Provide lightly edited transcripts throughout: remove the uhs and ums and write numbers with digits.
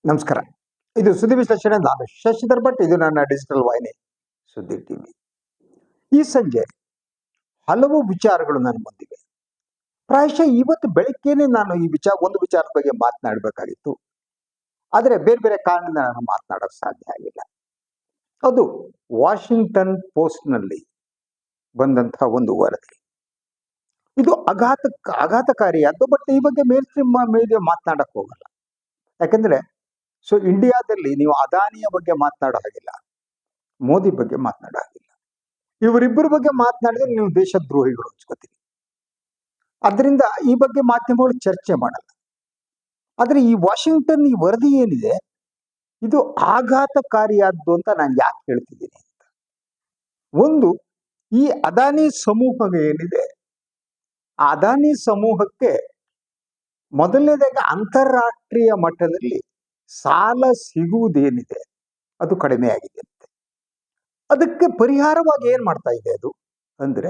ನಮಸ್ಕಾರ. ಇದು ಸುದ್ದಿ ವಿಶ್ಲೇಷಣೆ. ನಾನು ಶಶಿಧರ್ ಭಟ್. ಇದು ನನ್ನ ಡಿಜಿಟಲ್ ವಾಹಿನಿ ಸುದ್ದಿ ಟಿವಿ. ಈ ಸಂಜೆ ಹಲವು ವಿಚಾರಗಳು ನನ್ನ ಮುಂದಿವೆ. ಪ್ರಾಯಶಃ ಇವತ್ತು ಬೆಳಗ್ಗೆನೆ ನಾನು ಒಂದು ವಿಚಾರದ ಬಗ್ಗೆ ಮಾತನಾಡಬೇಕಾಗಿತ್ತು. ಆದರೆ ಬೇರೆ ಬೇರೆ ಕಾರಣದಿಂದ ನಾನು ಮಾತನಾಡೋಕೆ ಸಾಧ್ಯ ಆಗಿಲ್ಲ. ಅದು ವಾಷಿಂಗ್ಟನ್ ಪೋಸ್ಟ್ ನಲ್ಲಿ ಬಂದಂತಹ ಒಂದು ವರದಿ. ಇದು ಆಘಾತಕಾರಿಯಾದ್ದು. ಬಟ್ ಈ ಬಗ್ಗೆ ಮೇಲ್ ಸ್ಟ್ರೀಮ್ ಮೀಡಿಯಾ ಮಾತನಾಡಕ್ ಹೋಗಲ್ಲ. ಯಾಕಂದ್ರೆ ಇಂಡಿಯಾದಲ್ಲಿ ನೀವು ಅದಾನಿಯ ಬಗ್ಗೆ ಮಾತನಾಡೋ ಹಾಗಿಲ್ಲ, ಮೋದಿ ಬಗ್ಗೆ ಮಾತನಾಡೋ ಹಾಗಿಲ್ಲ. ಇವರಿಬ್ಬರ ಬಗ್ಗೆ ಮಾತನಾಡಿದ್ರೆ ನೀವು ದೇಶದ್ರೋಹಿಗಳು ಅನ್ಸ್ಕೋತೀರಿ. ಅದರಿಂದ ಈ ಬಗ್ಗೆ ಮಾಧ್ಯಮಗಳು ಚರ್ಚೆ ಮಾಡಲ್ಲ. ಆದ್ರೆ ಈ ವಾಷಿಂಗ್ಟನ್ ಈ ವರದಿ ಏನಿದೆ, ಇದು ಆಘಾತಕಾರಿಯಾದ್ದು ಅಂತ ನಾನು ಯಾಕೆ ಹೇಳ್ತಿದ್ದೀನಿ ಅಂತ. ಒಂದು, ಈ ಅದಾನಿ ಸಮೂಹ ಏನಿದೆ, ಆ ಅದಾನಿ ಸಮೂಹಕ್ಕೆ ಮೊದಲನೇದಾಗಿ ಅಂತಾರಾಷ್ಟ್ರೀಯ ಮಟ್ಟದಲ್ಲಿ ಸಾಲ ಸಿಗುವುದೇನಿದೆ ಅದು ಕಡಿಮೆ ಆಗಿದೆ ಅಂತೆ. ಅದಕ್ಕೆ ಪರಿಹಾರವಾಗಿ ಏನ್ ಮಾಡ್ತಾ ಇದೆ ಅದು ಅಂದ್ರೆ,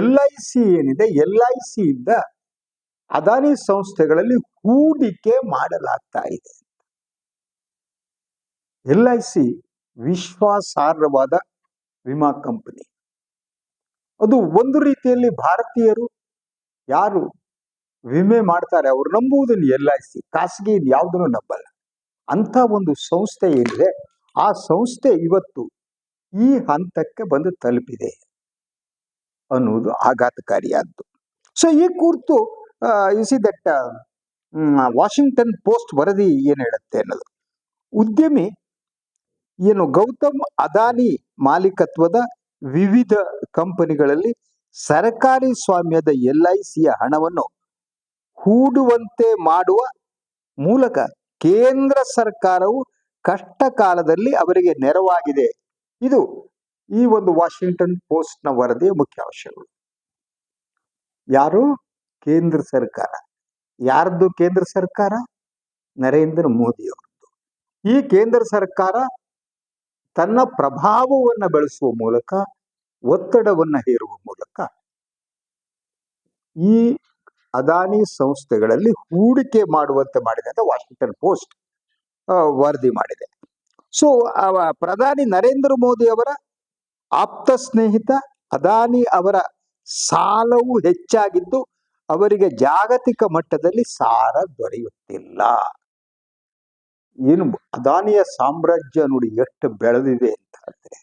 LIC ಏನಿದೆ, LIC ಇಂದ ಅದಾನಿ ಸಂಸ್ಥೆಗಳಲ್ಲಿ ಹೂಡಿಕೆ ಮಾಡಲಾಗ್ತಾ ಇದೆ. LIC ವಿಶ್ವಾಸಾರ್ಹವಾದ ವಿಮಾ ಕಂಪನಿ. ಅದು ಒಂದು ರೀತಿಯಲ್ಲಿ ಭಾರತೀಯರು ಯಾರು ವಿಮೆ ಮಾಡ್ತಾರೆ ಅವ್ರು ನಂಬುವುದನ್ನು LIC, ಖಾಸಗಿ ಯಾವುದನ್ನು ನಂಬಲ್ಲ. ಅಂತ ಒಂದು ಸಂಸ್ಥೆ ಏನಿದೆ, ಆ ಸಂಸ್ಥೆ ಇವತ್ತು ಈ ಹಂತಕ್ಕೆ ಬಂದು ತಲುಪಿದೆ ಅನ್ನುವುದು ಆಘಾತಕಾರಿಯಾದ್ದು. ಈ ಕುರಿತು ದಟ್ ವಾಷಿಂಗ್ಟನ್ ಪೋಸ್ಟ್ ವರದಿ ಏನ್ ಹೇಳುತ್ತೆ ಅನ್ನೋದು, ಉದ್ಯಮಿ ಗೌತಮ್ ಅದಾನಿ ಮಾಲೀಕತ್ವದ ವಿವಿಧ ಕಂಪನಿಗಳಲ್ಲಿ ಸರ್ಕಾರಿ ಸ್ವಾಮ್ಯದ LICಯ ಹಣವನ್ನು ಹೂಡುವಂತೆ ಮಾಡುವ ಮೂಲಕ ಕೇಂದ್ರ ಸರ್ಕಾರವು ಕಷ್ಟ ಕಾಲದಲ್ಲಿ ಅವರಿಗೆ ನೆರವಾಗಿದೆ. ಇದು ಈ ಒಂದು ವಾಷಿಂಗ್ಟನ್ ಪೋಸ್ಟ್ ನ ವರದಿಯ ಮುಖ್ಯ ಅಂಶಗಳು. ಯಾರು? ಕೇಂದ್ರ ಸರ್ಕಾರ. ಯಾರ್ದು ಕೇಂದ್ರ ಸರ್ಕಾರ? ನರೇಂದ್ರ ಮೋದಿ ಅವರದ್ದು. ಈ ಕೇಂದ್ರ ಸರ್ಕಾರ ತನ್ನ ಪ್ರಭಾವವನ್ನು ಬೆಳೆಸುವ ಮೂಲಕ, ಒತ್ತಡವನ್ನ ಹೇರುವ ಮೂಲಕ ಈ ಅದಾನಿ ಸಂಸ್ಥೆಗಳಲ್ಲಿ ಹೂಡಿಕೆ ಮಾಡುವಂತೆ ಮಾಡಿದೆ ಅಂತ ವಾಷಿಂಗ್ಟನ್ ಪೋಸ್ಟ್ ವರದಿ ಮಾಡಿದೆ. ಪ್ರಧಾನಿ ನರೇಂದ್ರ ಮೋದಿ ಅವರ ಆಪ್ತ ಸ್ನೇಹಿತ ಅದಾನಿ ಅವರ ಸಾಲವು ಹೆಚ್ಚಾಗಿದ್ದು ಅವರಿಗೆ ಜಾಗತಿಕ ಮಟ್ಟದಲ್ಲಿ ಸಾಲ ದೊರೆಯುತ್ತಿಲ್ಲ. ಏನು ಅದಾನಿಯ ಸಾಮ್ರಾಜ್ಯ ನೋಡಿ ಎಷ್ಟು ಬೆಳೆದಿದೆ ಅಂತ ಹೇಳಿದ್ರೆ,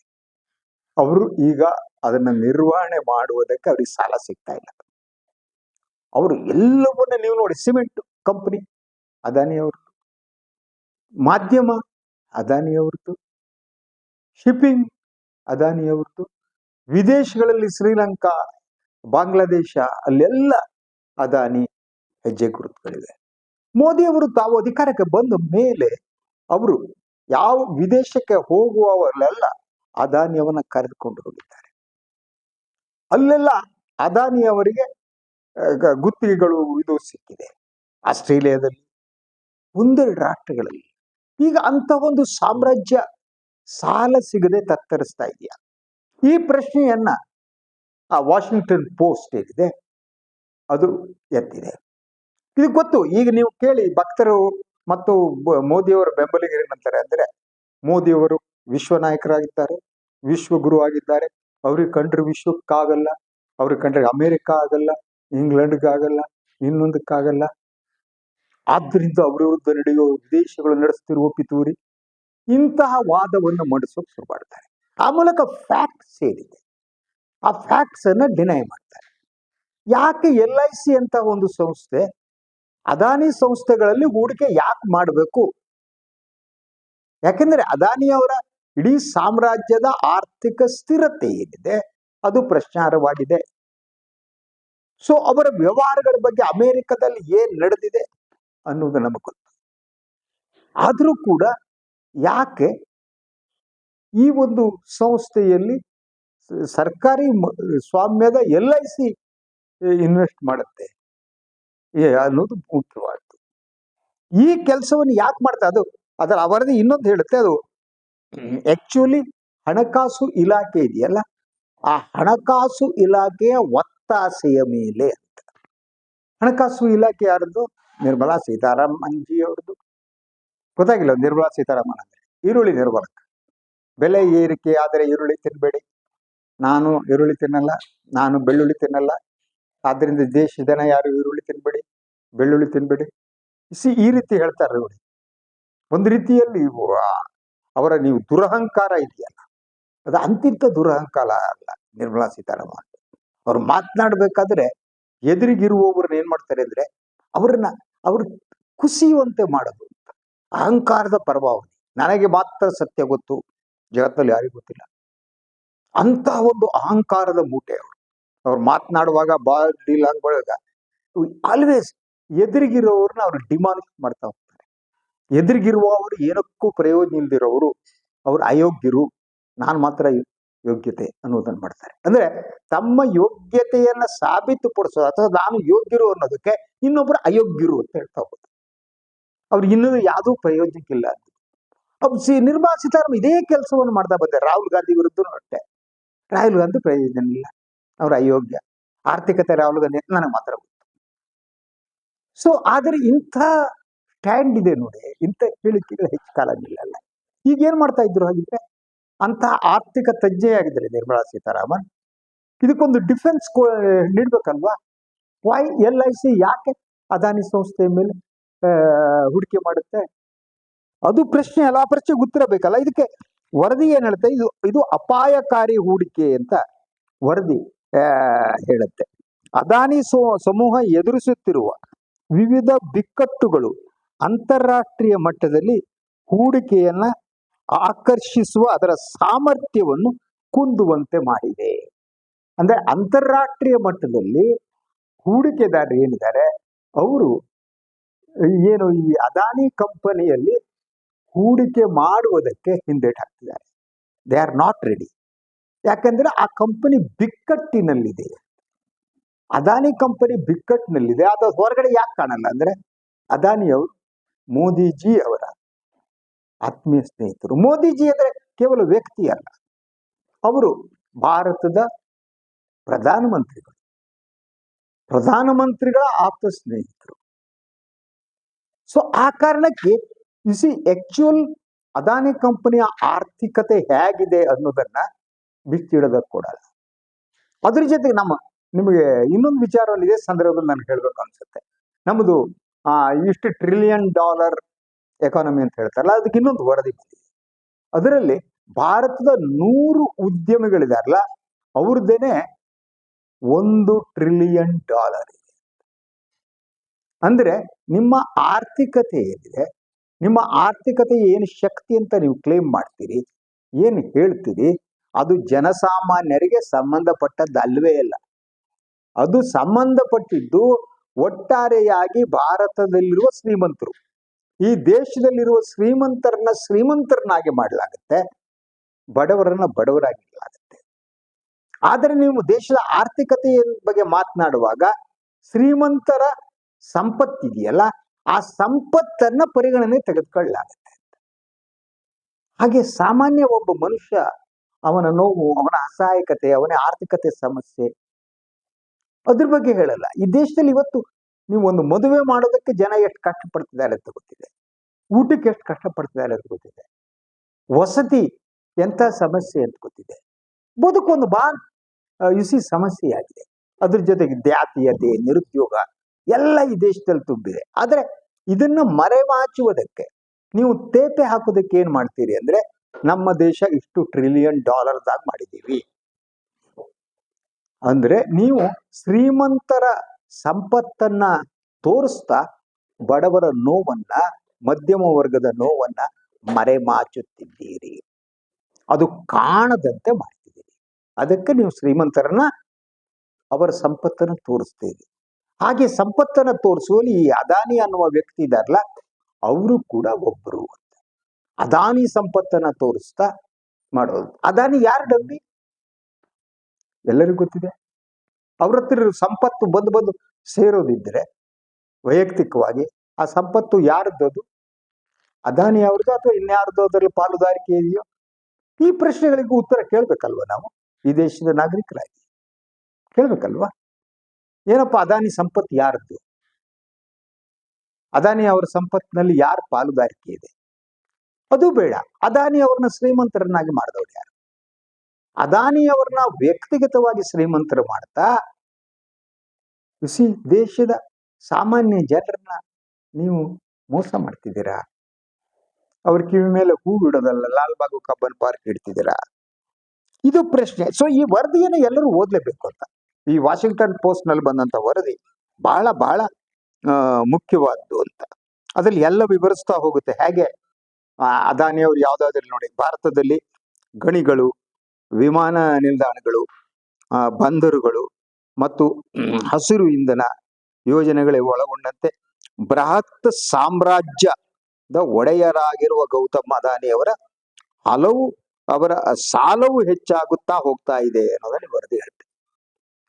ಅವರು ಈಗ ಅದನ್ನ ನಿರ್ವಹಣೆ ಮಾಡುವುದಕ್ಕೆ ಅವ್ರಿಗೆ ಸಾಲ ಸಿಗ್ತಾ ಇಲ್ಲ. ಅವರು ಎಲ್ಲವನ್ನ ನೀವು ನೋಡಿ, ಸಿಮೆಂಟ್ ಕಂಪನಿ ಅದಾನಿ ಅವ್ರದ್ದು, ಮಾಧ್ಯಮ ಅದಾನಿ ಅವ್ರದ್ದು, ಶಿಪ್ಪಿಂಗ್ ಅದಾನಿ ಅವ್ರದ್ದು, ವಿದೇಶಗಳಲ್ಲಿ ಶ್ರೀಲಂಕಾ, ಬಾಂಗ್ಲಾದೇಶ ಅಲ್ಲೆಲ್ಲ ಅದಾನಿ ಹೆಜ್ಜೆ ಗುರುತುಗಳಿವೆ. ಮೋದಿ ಅವರು ತಾವು ಅಧಿಕಾರಕ್ಕೆ ಬಂದ ಮೇಲೆ ಅವರು ಯಾವ ವಿದೇಶಕ್ಕೆ ಹೋಗುವವರೆಲ್ಲ ಅದಾನಿಯವನ್ನ ಕರೆದುಕೊಂಡು ಹೋಗಿದ್ದಾರೆ. ಅಲ್ಲೆಲ್ಲ ಅದಾನಿ ಅವರಿಗೆ ಗುತ್ತಿಗೆಗಳು ಇದು ಸಿಕ್ಕಿದೆ. ಆಸ್ಟ್ರೇಲಿಯಾದಲ್ಲಿ, ಒಂದೆರಡು ರಾಷ್ಟ್ರಗಳಲ್ಲಿ. ಈಗ ಅಂತ ಒಂದು ಸಾಮ್ರಾಜ್ಯ ಸಾಲ ಸಿಗದೆ ತತ್ತರಿಸ್ತಾ ಇದೆಯಾ? ಈ ಪ್ರಶ್ನೆಯನ್ನ ಆ ವಾಷಿಂಗ್ಟನ್ ಪೋಸ್ಟ್ ಏನಿದೆ ಅದು ಎತ್ತಿದೆ. ಇದು ಗೊತ್ತು. ಈಗ ನೀವು ಕೇಳಿ, ಭಕ್ತರು ಮತ್ತು ಮೋದಿಯವರ ಬೆಂಬಲಿಗರು ಏನಂತಾರೆ ಅಂದ್ರೆ, ಮೋದಿಯವರು ವಿಶ್ವ ನಾಯಕರಾಗಿದ್ದಾರೆ, ವಿಶ್ವಗುರು ಆಗಿದ್ದಾರೆ, ಅವ್ರಿಗೆ ಕಂಡ್ರೆ ವಿಶ್ವಕ್ಕಾಗಲ್ಲ, ಅವ್ರಿಗೆ ಕಂಡ್ರೆ ಅಮೆರಿಕ ಆಗಲ್ಲ, ಇಂಗ್ಲೆಂಡ್ಗಾಗಲ್ಲ, ಇನ್ನೊಂದಕ್ಕಾಗಲ್ಲ. ಆದ್ದರಿಂದ ಅವರ ವಿರುದ್ಧ ನಡೆಯುವ ವಿದೇಶಗಳು ನಡೆಸ್ತಿರುವ ಪಿತೂರಿ, ಇಂತಹ ವಾದವನ್ನು ಮಂಡಿಸೋಕೆ ಶುರು ಮಾಡ್ತಾರೆ. ಆ ಮೂಲಕ ಫ್ಯಾಕ್ಟ್ಸ್ ಏನಿದೆ ಆ ಫ್ಯಾಕ್ಟ್ಸ್ ಅನ್ನ ಡಿನೈ ಮಾಡ್ತಾರೆ. ಯಾಕೆ LIC ಅಂತ ಒಂದು ಸಂಸ್ಥೆ ಅದಾನಿ ಸಂಸ್ಥೆಗಳಲ್ಲಿ ಹೂಡಿಕೆ ಯಾಕೆ ಮಾಡಬೇಕು? ಯಾಕೆಂದ್ರೆ ಅದಾನಿಯವರ ಇಡೀ ಸಾಮ್ರಾಜ್ಯದ ಆರ್ಥಿಕ ಸ್ಥಿರತೆ ಏನಿದೆ ಅದು ಪ್ರಶ್ನಾರ್ಹವಾಗಿದೆ. ಅವರ ವ್ಯವಹಾರಗಳ ಬಗ್ಗೆ ಅಮೆರಿಕದಲ್ಲಿ ಏನ್ ನಡೆದಿದೆ ಅನ್ನೋದು ನಮಗೆ ಗೊತ್ತು. ಆದ್ರೂ ಕೂಡ ಯಾಕೆ ಈ ಒಂದು ಸಂಸ್ಥೆಯಲ್ಲಿ ಸರ್ಕಾರಿ ಸ್ವಾಮ್ಯದ LIC ಇನ್ವೆಸ್ಟ್ ಮಾಡುತ್ತೆ ಅನ್ನೋದು ಮುಖ್ಯವಾದ್ದು. ಈ ಕೆಲಸವನ್ನು ಯಾಕೆ ಮಾಡ್ತಾ, ಅದರ ವರದಿ ಇನ್ನೊಂದು ಹೇಳುತ್ತೆ, ಅದು ಆಕ್ಚುಲಿ ಹಣಕಾಸು ಇಲಾಖೆ ಇದೆಯಲ್ಲ, ಆ ಹಣಕಾಸು ಇಲಾಖೆಯ ಒತ್ತಾಸೆಯ ಮೇಲೆ ಅಂತ. ಹಣಕಾಸು ಇಲಾಖೆ ಯಾರದ್ದು? ನಿರ್ಮಲಾ ಸೀತಾರಾಮನ್ ಜಿ ಅವ್ರದ್ದು. ಗೊತ್ತಾಗಿಲ್ಲ ನಿರ್ಮಲಾ ಸೀತಾರಾಮನ್ ಅಂದ್ರೆ ಈರುಳ್ಳಿ ನಿರ್ಮೂಲಕ. ಬೆಲೆ ಏರಿಕೆ ಆದರೆ ಈರುಳ್ಳಿ ತಿನ್ಬೇಡಿ, ನಾನು ಈರುಳ್ಳಿ ತಿನ್ನಲ್ಲ, ನಾನು ಬೆಳ್ಳುಳ್ಳಿ ತಿನ್ನಲ್ಲ, ಆದ್ರಿಂದ ದೇಶದ ಜನ ಯಾರು ಈರುಳ್ಳಿ ತಿನ್ಬೇಡಿ, ಬೆಳ್ಳುಳ್ಳಿ ತಿನ್ಬೇಡಿ. ಈ ರೀತಿ ಹೇಳ್ತಾರೆ ನೋಡಿ. ಒಂದು ರೀತಿಯಲ್ಲಿ ಅವರ ನೀವು ದುರಹಂಕಾರ ಇದೆಯಲ್ಲ, ಅದು ಅಂತಿಂತ ದುರಹಂಕಾರ ಅಲ್ಲ ನಿರ್ಮಲಾ ಸೀತಾರಾಮನ್. ಅವ್ರು ಮಾತನಾಡ್ಬೇಕಾದ್ರೆ ಎದುರಿಗಿರುವವ್ರನ್ನ ಏನ್ ಮಾಡ್ತಾರೆ ಅಂದ್ರೆ ಅವ್ರು ಕುಸಿಯುವಂತೆ ಮಾಡೋದು. ಅಹಂಕಾರದ ಪ್ರಭಾವನೆ. ನನಗೆ ಮಾತ್ರ ಸತ್ಯ ಗೊತ್ತು, ಜಗತ್ತಲ್ಲಿ ಯಾರಿಗೂ ಗೊತ್ತಿಲ್ಲ ಅಂತ ಒಂದು ಅಹಂಕಾರದ ಮೂಟೆ ಅವ್ರು ಮಾತನಾಡುವಾಗ ಬಾಡಿ ಲ್ಯಾಂಗ್ವೇಜ್ ಆಲ್ವೇಸ್ ಎದುರಿಗಿರೋವ್ರನ್ನ ಅವ್ರು ಡಿಮಾಲಿಷ್ ಮಾಡ್ತಾ ಹೋಗ್ತಾರೆ. ಎದುರಿಗಿರುವವರು ಏನಕ್ಕೂ ಪ್ರಯೋಜನ ಇಲ್ದಿರೋರು, ಅವ್ರು ಅಯೋಗ್ಯರು, ನಾನು ಮಾತ್ರ ಯೋಗ್ಯತೆ ಅನ್ನೋದನ್ನ ಮಾಡ್ತಾರೆ. ಅಂದ್ರೆ ತಮ್ಮ ಯೋಗ್ಯತೆಯನ್ನ ಸಾಬೀತುಪಡಿಸೋದು ಅಥವಾ ನಾನು ಯೋಗ್ಯರು ಅನ್ನೋದಕ್ಕೆ ಇನ್ನೊಬ್ರು ಅಯೋಗ್ಯರು ಅಂತ ಹೇಳ್ತಾ ಹೋಗೋದು. ಅವ್ರಿಗೆ ಇನ್ನೂ ಯಾವುದೂ ಪ್ರಯೋಜನಕ್ಕಿಲ್ಲ ಅಂತ. ನಿರ್ಮಲಾ ಸೀತಾರಾಮನ್ ಇದೇ ಕೆಲಸವನ್ನು ಮಾಡ್ತಾ ಬಂದೆ. ರಾಹುಲ್ ಗಾಂಧಿ ವಿರುದ್ಧನೂ ಅಷ್ಟೇ. ರಾಹುಲ್ ಗಾಂಧಿ ಪ್ರಯೋಜನ ಇಲ್ಲ, ಅವ್ರ ಅಯೋಗ್ಯ. ಆರ್ಥಿಕತೆ ರಾಹುಲ್ ಗಾಂಧಿ ನನಗೆ ಮಾತ್ರ ಗೊತ್ತು. ಸೊ ಆದರೆ ಇಂಥ ಸ್ಟ್ಯಾಂಡ್ ಇದೆ ನೋಡಿ, ಇಂಥ ಹೇಳಿಕೆಗಳು ಹೆಚ್ಚು ಕಾಲ ನಿಲ್ಲಲ್ಲ. ಈಗ ಏನ್ ಮಾಡ್ತಾ ಇದ್ರು ಹಾಗಿದ್ರೆ? ಅಂತ ಆರ್ಥಿಕ ತಜ್ಞೆಯಾಗಿದ್ದಾರೆ ನಿರ್ಮಲಾ ಸೀತಾರಾಮನ್. ಇದಕ್ಕೊಂದು ಡಿಫೆನ್ಸ್ ನೀಡ್ಬೇಕಲ್ವಾ? ವೈ LIC ಯಾಕೆ ಅದಾನಿ ಸಂಸ್ಥೆ ಮೇಲೆ ಹೂಡಿಕೆ ಮಾಡುತ್ತೆ? ಅದು ಪ್ರಶ್ನೆ ಅಲ್ಲ, ಆ ಪ್ರಶ್ನೆಗೆ ಉತ್ತರ ಬೇಕಲ್ಲ. ಇದಕ್ಕೆ ವರದಿ ಏನ್ ಹೇಳುತ್ತೆ? ಇದು ಅಪಾಯಕಾರಿ ಹೂಡಿಕೆ ಅಂತ ವರದಿ ಹೇಳುತ್ತೆ. ಅದಾನಿ ಸಮೂಹ ಎದುರಿಸುತ್ತಿರುವ ವಿವಿಧ ಬಿಕ್ಕಟ್ಟುಗಳು ಅಂತಾರಾಷ್ಟ್ರೀಯ ಮಟ್ಟದಲ್ಲಿ ಹೂಡಿಕೆಯನ್ನ ಆಕರ್ಷಿಸುವ ಅದರ ಸಾಮರ್ಥ್ಯವನ್ನು ಕುಂದುವಂತೆ ಮಾಡಿದೆ. ಅಂದ್ರೆ ಅಂತಾರಾಷ್ಟ್ರೀಯ ಮಟ್ಟದಲ್ಲಿ ಹೂಡಿಕೆದಾರರು ಏನಿದ್ದಾರೆ ಅವರು ಏನು ಈ ಅದಾನಿ ಕಂಪನಿಯಲ್ಲಿ ಹೂಡಿಕೆ ಮಾಡುವುದಕ್ಕೆ ಹಿಂದೇಟು ಹಾಕ್ತಿದ್ದಾರೆ. They are not ready. ಯಾಕಂದ್ರೆ ಆ ಕಂಪನಿ ಬಿಕ್ಕಟ್ಟಿನಲ್ಲಿದೆ. ಅದಾನಿ ಕಂಪನಿ ಬಿಕ್ಕಟ್ಟಿನಲ್ಲಿದೆ. ಅದು ಹೊರಗಡೆ ಯಾಕೆ ಕಾಣಲ್ಲ ಅಂದ್ರೆ ಅದಾನಿಯವರು ಮೋದಿಜಿ ಅವರ ಆತ್ಮೀಯ ಸ್ನೇಹಿತರು. ಮೋದಿಜಿ ಅಂದ್ರೆ ಕೇವಲ ವ್ಯಕ್ತಿ ಅಲ್ಲ, ಅವರು ಭಾರತದ ಪ್ರಧಾನಮಂತ್ರಿಗಳ ಆಪ್ತ ಸ್ನೇಹಿತರು. ಸೊ ಆ ಕಾರಣಕ್ಕೆ ಆಕ್ಚುಯಲ್ ಅದಾನಿ ಕಂಪನಿಯ ಆರ್ಥಿಕತೆ ಹೇಗಿದೆ ಅನ್ನೋದನ್ನ ಬಿಚ್ಚಿಡೋದಕ್ಕೆ ಕೊಡಲ್ಲ. ಅದ್ರ ಜೊತೆಗೆ ನಿಮಗೆ ಇನ್ನೊಂದು ವಿಚಾರವನ್ನು ಇದೇ ಸಂದರ್ಭದಲ್ಲಿ ನಾನು ಹೇಳ್ಬೇಕು ಅನ್ಸುತ್ತೆ. ನಮ್ಮದು ಇಷ್ಟು $1 ಟ್ರಿಲಿಯನ್ ಎಕಾನಮಿ ಅಂತ ಹೇಳ್ತಾರಲ್ಲ, ಅದಕ್ಕೆ ಇನ್ನೊಂದು ವರದಿ ಬಂದಿದೆ. ಅದರಲ್ಲಿ ಭಾರತದ 100 ಉದ್ಯಮಿಗಳಿದಾರಲ್ಲ, ಅವ್ರದ್ದೇನೆ $1 ಟ್ರಿಲಿಯನ್ ಇದೆ. ಅಂದ್ರೆ ನಿಮ್ಮ ಆರ್ಥಿಕತೆ ಏನಿದೆ, ನಿಮ್ಮ ಆರ್ಥಿಕತೆ ಏನು ಶಕ್ತಿ ಅಂತ ನೀವು ಕ್ಲೇಮ್ ಮಾಡ್ತೀರಿ, ಏನು ಹೇಳ್ತೀರಿ, ಅದು ಜನಸಾಮಾನ್ಯರಿಗೆ ಸಂಬಂಧಪಟ್ಟದ್ದಲ್ವೇ ಇಲ್ಲ. ಅದು ಸಂಬಂಧಪಟ್ಟಿದ್ದು ಒಟ್ಟಾರೆಯಾಗಿ ಭಾರತದಲ್ಲಿರುವ ಶ್ರೀಮಂತರು. ಈ ದೇಶದಲ್ಲಿರುವ ಶ್ರೀಮಂತರನ್ನಾಗಿ ಮಾಡಲಾಗುತ್ತೆ, ಬಡವರನ್ನ ಬಡವರಾಗಿ ಮಾಡಲಾಗುತ್ತೆ. ಆದರೆ ನೀವು ದೇಶದ ಆರ್ಥಿಕತೆಯ ಬಗ್ಗೆ ಮಾತನಾಡುವಾಗ ಶ್ರೀಮಂತರ ಸಂಪತ್ತಿದೆಯಲ್ಲ, ಆ ಸಂಪತ್ತನ್ನ ಪರಿಗಣನೆ ತೆಗೆದುಕೊಳ್ಳಲಾಗುತ್ತೆ. ಹಾಗೆ ಸಾಮಾನ್ಯ ಒಬ್ಬ ಮನುಷ್ಯ, ಅವನ ನೋವು, ಅವನ ಅಸಹಾಯಕತೆ, ಅವನ ಆರ್ಥಿಕತೆ ಸಮಸ್ಯೆ, ಅದ್ರ ಬಗ್ಗೆ ಹೇಳಲ್ಲ. ಈ ದೇಶದಲ್ಲಿ ಇವತ್ತು ನೀವು ಒಂದು ಮದುವೆ ಮಾಡೋದಕ್ಕೆ ಜನ ಎಷ್ಟು ಕಷ್ಟಪಡ್ತಿದ್ದಾರೆ ಅಂತ ಗೊತ್ತಿದೆ, ಊಟಕ್ಕೆ ಎಷ್ಟು ಕಷ್ಟಪಡ್ತಿದ್ದಾರೆ ಅಂತ ಗೊತ್ತಿದೆ, ವಸತಿ ಎಂತ ಸಮಸ್ಯೆ ಅಂತ ಗೊತ್ತಿದೆ, ಬದುಕೊಂದು ಸಮಸ್ಯೆ ಆಗಿದೆ. ಅದ್ರ ಜೊತೆಗೆ ದ್ಯಾತೀಯತೆ, ನಿರುದ್ಯೋಗ ಎಲ್ಲ ಈ ದೇಶದಲ್ಲಿ ತುಂಬಿದೆ. ಆದ್ರೆ ಇದನ್ನ ಮರೆಮಾಚುವುದಕ್ಕೆ, ನೀವು ತೇಪೆ ಹಾಕೋದಕ್ಕೆ ಏನ್ ಮಾಡ್ತೀರಿ ಅಂದ್ರೆ, ನಮ್ಮ ದೇಶ ಇಷ್ಟು $1 ಟ್ರಿಲಿಯನ್ ಮಾಡಿದೀವಿ ಅಂದ್ರೆ ನೀವು ಶ್ರೀಮಂತರ ಸಂಪತ್ತನ್ನ ತೋರಿಸ್ತಾ ಬಡವರ ನೋವನ್ನ, ಮಧ್ಯಮ ವರ್ಗದ ನೋವನ್ನ ಮರೆಮಾಚುತ್ತಿದ್ದೀರಿ. ಅದು ಕಾಣದಂತೆ ಮಾಡ್ತಿದ್ದೀರಿ. ಅದಕ್ಕೆ ನೀವು ಶ್ರೀಮಂತರನ್ನ, ಅವರ ಸಂಪತ್ತನ್ನು ತೋರಿಸ್ತೀರಿ. ಹಾಗೆ ಸಂಪತ್ತನ್ನ ತೋರಿಸುವಲ್ಲಿ ಈ ಅದಾನಿ ಅನ್ನುವ ವ್ಯಕ್ತಿ ಇದಾರಲ್ಲ, ಅವರು ಕೂಡ ಒಬ್ಬರು. ಅದಾನಿ ಸಂಪತ್ತನ್ನ ತೋರಿಸ್ತಾ ಮಾಡೋದು. ಅದಾನಿ ಯಾರ ಡಬ್ಬಿ ಎಲ್ಲರಿಗೂ ಗೊತ್ತಿದೆ. ಅವ್ರ ಹತ್ರ ಸಂಪತ್ತು ಬಂದು ಸೇರೋದಿದ್ರೆ ವೈಯಕ್ತಿಕವಾಗಿ ಆ ಸಂಪತ್ತು ಯಾರದ್ದು? ಅದಾನಿ ಅವ್ರದ್ದು ಅಥವಾ ಇನ್ಯಾರ್ದು ಅದರಲ್ಲಿ ಪಾಲುದಾರಿಕೆ ಇದೆಯೋ? ಈ ಪ್ರಶ್ನೆಗಳಿಗೂ ಉತ್ತರ ಕೇಳ್ಬೇಕಲ್ವ ನಾವು ಈ ದೇಶದ ನಾಗರಿಕರಾಗಿ? ಕೇಳ್ಬೇಕಲ್ವಾ? ಏನಪ್ಪ ಅದಾನಿ ಸಂಪತ್ತು ಯಾರದ್ದು? ಅದಾನಿ ಅವರ ಸಂಪತ್ತಿನಲ್ಲಿ ಯಾರ ಪಾಲುದಾರಿಕೆ ಇದೆ? ಅದು ಬೇಡ. ಅದಾನಿ ಅವ್ರನ್ನ ಶ್ರೀಮಂತರನ್ನಾಗಿ ಮಾಡಿದವ್ರು ಯಾರು? ಅದಾನಿ ಅವ್ರನ್ನ ವ್ಯಕ್ತಿಗತವಾಗಿ ಶ್ರೀಮಂತರು ಮಾಡ್ತಾ ದೇಶದ ಸಾಮಾನ್ಯ ಜನರನ್ನ ನೀವು ಮೋಸ ಮಾಡ್ತಿದ್ದೀರಾ. ಅವ್ರ ಕಿವಿ ಮೇಲೆ ಹೂ ಬಿಡೋದಲ್ಲ, ಲಾಲ್ಬಾಗು ಕಬ್ಬನ್ ಪಾರ್ಕ್ ಇಡ್ತಿದ್ದೀರಾ. ಇದು ಪ್ರಶ್ನೆ. ಸೊ ಈ ವರದಿಯನ್ನು ಎಲ್ಲರೂ ಓದ್ಲೇಬೇಕು ಅಂತ. ಈ ವಾಷಿಂಗ್ಟನ್ ಪೋಸ್ಟ್ ನಲ್ಲಿ ಬಂದಂತ ವರದಿ ಬಹಳ ಬಹಳ ಮುಖ್ಯವಾದ್ದು ಅಂತ. ಅದ್ರಲ್ಲಿ ಎಲ್ಲ ವಿವರಿಸ್ತಾ ಹೋಗುತ್ತೆ. ಹೇಗೆ ಅದಾನಿ ಅವ್ರು ಯಾವ್ದಾದ್ರು ನೋಡಿ, ಭಾರತದಲ್ಲಿ ಗಣಿಗಳು, ವಿಮಾನ ನಿಲ್ದಾಣಗಳು, ಬಂದರುಗಳು ಮತ್ತು ಹಸಿರು ಇಂಧನ ಯೋಜನೆಗಳೇ ಒಳಗೊಂಡಂತೆ ಬೃಹತ್ ಸಾಮ್ರಾಜ್ಯದ ಒಡೆಯರಾಗಿರುವ ಗೌತಮ್ ಅದಾನಿ ಅವರ ಅವರ ಸಾಲವು ಹೆಚ್ಚಾಗುತ್ತಾ ಹೋಗ್ತಾ ಇದೆ ಅನ್ನೋದನ್ನು ವರದಿ ಹೇಳುತ್ತೆ.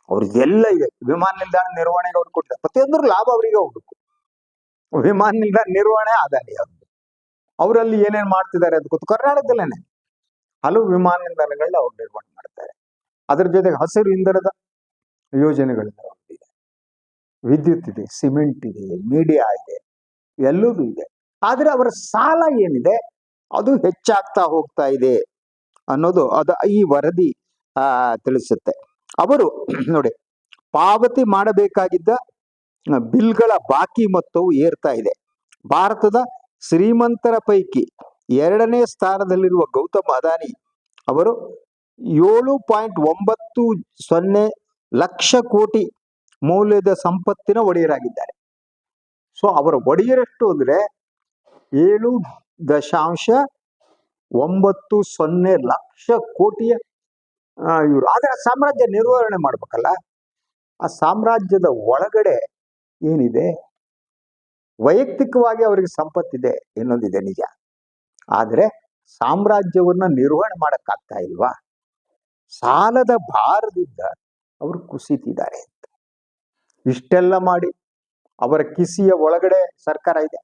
ಅವ್ರಿಗೆಲ್ಲ ಇದೆ. ವಿಮಾನ ನಿಲ್ದಾಣ ನಿರ್ವಹಣೆಗೆ ಅವ್ರು ಕೊಟ್ಟಿದ್ದಾರೆ. ಪ್ರತಿಯೊಂದ್ರ ಲಾಭ ಅವರಿಗೆ ಹೋಗ್ಬೇಕು. ವಿಮಾನ ನಿಲ್ದಾಣ ನಿರ್ವಹಣೆ ಅದಾನಿ ಅವ್ರದ್ದು. ಅವರಲ್ಲಿ ಏನೇನ್ ಮಾಡ್ತಿದ್ದಾರೆ ಅಂತ ಗೊತ್ತು. ಕರ್ನಾಟಕದಲ್ಲೇನೆ ಹಲವು ವಿಮಾನ ನಿಲ್ದಾಣಗಳನ್ನ ಅವ್ರು ನಿರ್ವಹಣೆ ಮಾಡ್ತಾರೆ. ಅದ್ರ ಜೊತೆಗೆ ಹಸಿರು ಇಂಧನದ ಯೋಜನೆಗಳಿಂದ ಇದೆ, ವಿದ್ಯುತ್ ಇದೆ, ಸಿಮೆಂಟ್ ಇದೆ, ಮೀಡಿಯಾ ಇದೆ, ಎಲ್ಲದೂ ಇದೆ. ಆದ್ರೆ ಅವರ ಸಾಲ ಏನಿದೆ ಅದು ಹೆಚ್ಚಾಗ್ತಾ ಹೋಗ್ತಾ ಇದೆ ಅನ್ನೋದು ಈ ವರದಿ ತಿಳಿಸುತ್ತೆ. ಅವರು ನೋಡಿ, ಪಾವತಿ ಮಾಡಬೇಕಾಗಿದ್ದ ಬಿಲ್ಗಳ ಬಾಕಿ ಮೊತ್ತವು ಏರ್ತಾ ಇದೆ. ಭಾರತದ ಶ್ರೀಮಂತರ ಪೈಕಿ 2ನೇ ಸ್ಥಾನದಲ್ಲಿರುವ ಗೌತಮ್ ಅದಾನಿ ಅವರು 7.90 ಲಕ್ಷ ಕೋಟಿ ಮೌಲ್ಯದ ಸಂಪತ್ತಿನ ಒಡೆಯರಾಗಿದ್ದಾರೆ. ಸೊ ಅವರ ಒಡೆಯರಷ್ಟು ಅಂದ್ರೆ 7.90 ಲಕ್ಷ ಕೋಟಿಯ ಇವರು. ಆದ್ರೆ ಸಾಮ್ರಾಜ್ಯ ನಿರ್ವಹಣೆ ಮಾಡ್ಬೇಕಲ್ಲ. ಆ ಸಾಮ್ರಾಜ್ಯದ ಒಳಗಡೆ ಏನಿದೆ, ವೈಯಕ್ತಿಕವಾಗಿ ಅವರಿಗೆ ಸಂಪತ್ತಿದೆ ಎನ್ನೋದಿದೆ ನಿಜ. ಆದ್ರೆ ಸಾಮ್ರಾಜ್ಯವನ್ನ ನಿರ್ವಹಣೆ ಮಾಡಕ್ಕಾಗ್ತಾ ಇಲ್ವಾ? ಸಾಲದ ಭಾರದಿಂದ ಅವರು ಕುಸಿತಿದ್ದಾರೆ ಅಂತ. ಇಷ್ಟೆಲ್ಲ ಮಾಡಿ ಅವರ ಕಿಸಿಯ ಒಳಗಡೆ ಸರ್ಕಾರ ಇದೆ,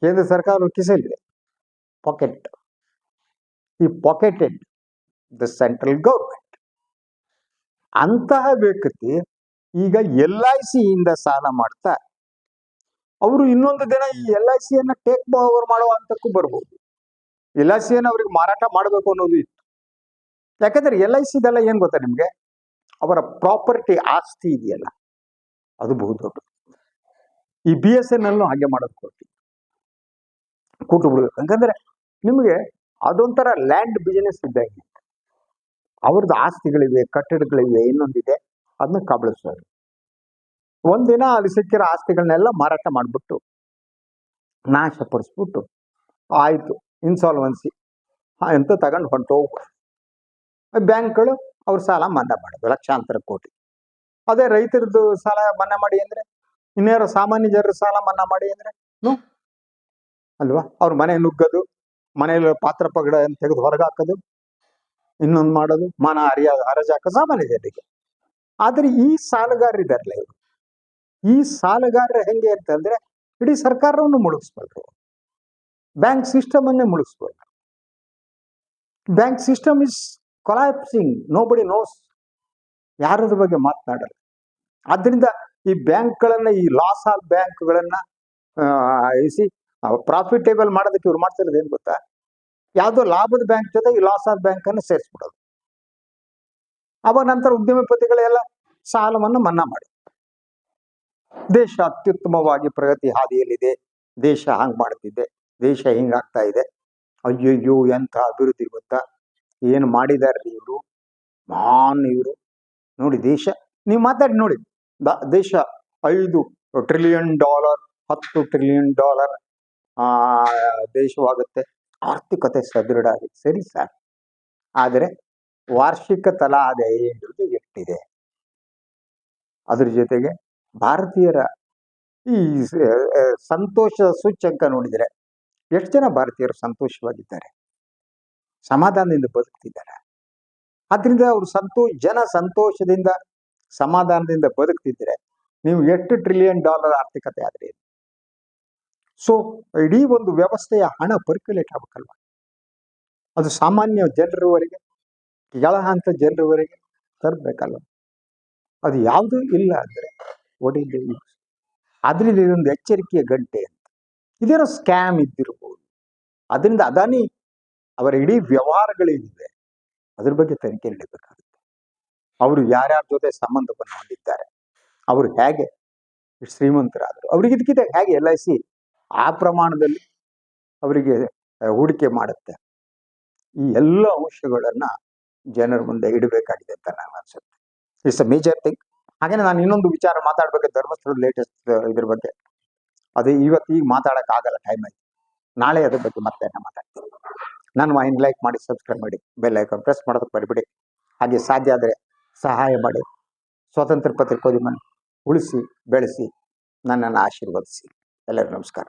ಕೇಂದ್ರ ಸರ್ಕಾರ ಕಿಸೆಯಲ್ಲಿದೆ, ಪಾಕೆಟ್. ಈ ಪಾಕೆಟೆಡ್ ದ ಸೆಂಟ್ರಲ್ ಗೌರ್ಮೆಂಟ್. ಅಂತಹ ವ್ಯಕ್ತಿ ಈಗ LIC ಇಂದ ಸಾಲ ಮಾಡ್ತಾ ಅವರು ಇನ್ನೊಂದು ದಿನ ಈ LIC ಅನ್ನ ಟೇಕ್ ಓವರ್ ಮಾಡುವ ಹಂತಕ್ಕೂ ಬರ್ಬೋದು. LIC ಅನ್ನ ಅವ್ರಿಗೆ ಮಾರಾಟ ಮಾಡಬೇಕು ಅನ್ನೋದು ಇತ್ತು. ಯಾಕಂದ್ರೆ LIC ಇದೆಲ್ಲ ಏನ್ ಗೊತ್ತಾ ನಿಮ್ಗೆ, ಅವರ ಪ್ರಾಪರ್ಟಿ ಆಸ್ತಿ ಇದೆಯಲ್ಲ ಅದು ಬಹುದೊಡ್ಡ. ಈ BSNL ಹಾಗೆ ಮಾಡೋದು ಕೊಡ್ತೀವಿ, ಕೂಟು ಬಿಡ್ಬೇಕು. ಯಾಕಂದ್ರೆ ನಿಮಗೆ ಅದೊಂಥರ ಲ್ಯಾಂಡ್ ಬಿಸಿನೆಸ್ ಇದ್ದಂಗೆ. ಅವ್ರದ್ದು ಆಸ್ತಿಗಳಿವೆ, ಕಟ್ಟಡಗಳಿವೆ, ಇನ್ನೊಂದಿದೆ, ಅದನ್ನ ಕಬಳಿಸೋರು. ಒಂದಿನ ಅಲ್ಲಿ ಸಿಕ್ಕಿರೋ ಆಸ್ತಿಗಳನ್ನೆಲ್ಲ ಮಾರಾಟ ಮಾಡಿಬಿಟ್ಟು ನಾಶಪಡಿಸ್ಬಿಟ್ಟು ಆಯ್ತು ಇನ್ಸಾಲ್ವೆನ್ಸಿ ಅಂತ ತಗೊಂಡು ಹೊಂಟೋಗ್ಬಿಡು. ಬ್ಯಾಂಕ್ಗಳು ಅವ್ರ ಸಾಲ ಮನ್ನಾ ಮಾಡೋದು ಲಕ್ಷಾಂತರ ಕೋಟಿ. ಅದೇ ರೈತರದ್ದು ಸಾಲ ಮನ್ನಾ ಮಾಡಿ ಅಂದ್ರೆ, ಇನ್ಯಾರೋ ಸಾಮಾನ್ಯ ಜನರ ಸಾಲ ಮನ್ನಾ ಮಾಡಿ ಅಂದ್ರೆ ಅಲ್ವಾ? ಅವ್ರ ಮನೆ ನುಗ್ಗೋದು, ಮನೆಯಲ್ಲಿ ಪಾತ್ರ ಪಗಡ ತೆಗೆದು ಹೊರಗೆ ಹಾಕೋದು, ಇನ್ನೊಂದು ಮಾಡೋದು, ಮನ ಹರಜಾಕ ಸಾಮಾನ್ಯ ಜನರಿಗೆ. ಆದ್ರೆ ಈ ಸಾಲಗಾರರಿದಾರಲ್ಲ ಇವರು, ಈ ಸಾಲಗಾರರ ಹೆಂಗೆ ಅಂತಂದ್ರೆ ಇಡೀ ಸರ್ಕಾರವನ್ನು ಮುಳುಗಿಸ್ಬಲ್ರು, ಬ್ಯಾಂಕ್ ಸಿಸ್ಟಮ್ ಅನ್ನೇ ಮುಳುಗಿಸ್ಬಲ್ರು. Bank system is collapsing, nobody knows. ಯಾರದ್ರ ಬಗ್ಗೆ ಮಾತನಾಡಲ್ಲ. ಆದ್ರಿಂದ ಈ ಬ್ಯಾಂಕ್ಗಳನ್ನ, ಈ ಲಾಸ್ ಆಫ್ ಬ್ಯಾಂಕ್ಗಳನ್ನ ಪ್ರಾಫಿಟೇಬಲ್ ಮಾಡೋದಕ್ಕೆ ಇವ್ರು ಮಾಡ್ತಿರೋದು ಏನ್ ಗೊತ್ತಾ? ಯಾವುದೋ ಲಾಭದ ಬ್ಯಾಂಕ್ ಜೊತೆ ಈ ಲಾಸ್ ಆಫ್ ಬ್ಯಾಂಕ್ ಅನ್ನು ಸೇರಿಸ್ಬಿಡೋದು. ಅವಾಗ ನಂತರ ಉದ್ಯಮಪತಿಗಳೆಲ್ಲ ಸಾಲವನ್ನು ಮನ್ನಾ ಮಾಡಿ, ದೇಶ ಅತ್ಯುತ್ತಮವಾಗಿ ಪ್ರಗತಿ ಹಾದಿಯಲ್ಲಿದೆ, ದೇಶ ಹಂಗ್ ಮಾಡ್ತಿದೆ, ದೇಶ ಹಿಂಗಾಗ್ತಾ ಇದೆ, ಅಯ್ಯಯ್ಯೋ ಎಂತ ಅಭಿವೃದ್ಧಿ ಗೊತ್ತಾ, ಏನು ಮಾಡಿದಾರ್ರಿ ಇವರು, ಮಹಾನ್ ಇವರು ನೋಡಿ. ದೇಶ ನೀವು ಮಾತಾಡಿ ನೋಡಿ, ದೇಶ $5 ಟ್ರಿಲಿಯನ್, $10 ಟ್ರಿಲಿಯನ್ ದೇಶವಾಗುತ್ತೆ, ಆರ್ಥಿಕತೆ ಸದೃಢ ಆಗಿದೆ. ಸರಿ ಸರ್, ಆದರೆ ವಾರ್ಷಿಕ ತಲಾ ಆದಾಯ ಎಷ್ಟಿದೆ? ಅದ್ರ ಜೊತೆಗೆ ಭಾರತೀಯರ ಈ ಸಂತೋಷ ಸೂಚ್ಯಂಕ ನೋಡಿದರೆ ಎಷ್ಟು ಜನ ಭಾರತೀಯರು ಸಂತೋಷವಾಗಿದ್ದಾರೆ, ಸಮಾಧಾನದಿಂದ ಬದುಕ್ತಿದ್ದಾರೆ. ಆದ್ರಿಂದ ಅವರು ಜನ ಸಂತೋಷದಿಂದ ಸಮಾಧಾನದಿಂದ ಬದುಕ್ತಿದ್ರೆ ನೀವು ಎಷ್ಟು $1 ಟ್ರಿಲಿಯನ್ ಆರ್ಥಿಕತೆ ಆದ್ರೆ? ಸೊ ಇಡೀ ಒಂದು ವ್ಯವಸ್ಥೆಯ ಹಣ ಪರ್ಕ್ಯುಲೇಟ್ ಆಗ್ಬೇಕಲ್ವ? ಅದು ಸಾಮಾನ್ಯ ಜನರವರೆಗೆ, ಕೆಳ ಹಂತ ಜನರವರೆಗೆ ತರಬೇಕಲ್ವ? ಅದು ಯಾವುದೂ ಇಲ್ಲ ಅಂದ್ರೆ ಒಡಿದೆ. ಆದ್ರಿಂದ ಇದೊಂದು ಎಚ್ಚರಿಕೆಯ ಗಂಟೆ ಅಂತ. ಇದೇನೋ ಸ್ಕ್ಯಾಮ್ ಇದ್ದಿರ್ಬೋದು, ಅದರಿಂದ ಅದಾನಿ ಅವರ ಇಡೀ ವ್ಯವಹಾರಗಳೇನಿವೆ ಅದ್ರ ಬಗ್ಗೆ ತನಿಖೆ ನಡೀಬೇಕಾಗುತ್ತೆ. ಅವರು ಯಾರ್ಯಾರ ಜೊತೆ ಸಂಬಂಧವನ್ನು ಹೊಂದಿದ್ದಾರೆ, ಅವರು ಹೇಗೆ ಶ್ರೀಮಂತರಾದರು, ಅವರಿಗೆ ಇದಕ್ಕಿಂತ ಹೇಗೆ LIC ಆ ಪ್ರಮಾಣದಲ್ಲಿ ಅವರಿಗೆ ಹೂಡಿಕೆ ಮಾಡುತ್ತೆ, ಈ ಎಲ್ಲ ಅಂಶಗಳನ್ನ ಜನರ ಮುಂದೆ ಇಡಬೇಕಾಗಿದೆ ಅಂತ ನನಗೆ ಅನ್ಸುತ್ತೆ. It's a major thing. ಹಾಗೇನೆ ನಾನು ಇನ್ನೊಂದು ವಿಚಾರ ಮಾತಾಡ್ಬೇಕು, ಧರ್ಮಸ್ಥಳದ ಲೇಟೆಸ್ಟ್ ಇದ್ರ ಬಗ್ಗೆ. ಅದು ಈಗ ಮಾತಾಡೋಕ್ಕಾಗಲ್ಲ, ಟೈಮ್ ಆಯ್ತು. ನಾಳೆ ಅದ್ರ ಬಗ್ಗೆ ಮತ್ತೆ ಮಾತಾಡ್ತೀನಿ. ನನ್ನ ವಾಹಿನಿ ಲೈಕ್ ಮಾಡಿ, ಸಬ್ಸ್ಕ್ರೈಬ್ ಮಾಡಿ, ಬೆಲ್ ಐಕಾನ್ ಪ್ರೆಸ್ ಮಾಡೋದಕ್ಕೆ ಬರಿಬಿಡಿ. ಹಾಗೆ ಸಾಧ್ಯ ಆದರೆ ಸಹಾಯ ಮಾಡಿ. ಸ್ವಾತಂತ್ರ್ಯ ಪತ್ರಿಕೋದ್ಯಮ ಉಳಿಸಿ ಬೆಳೆಸಿ, ನನ್ನನ್ನು ಆಶೀರ್ವದಿಸಿ. ಎಲ್ಲರಿಗೂ ನಮಸ್ಕಾರ.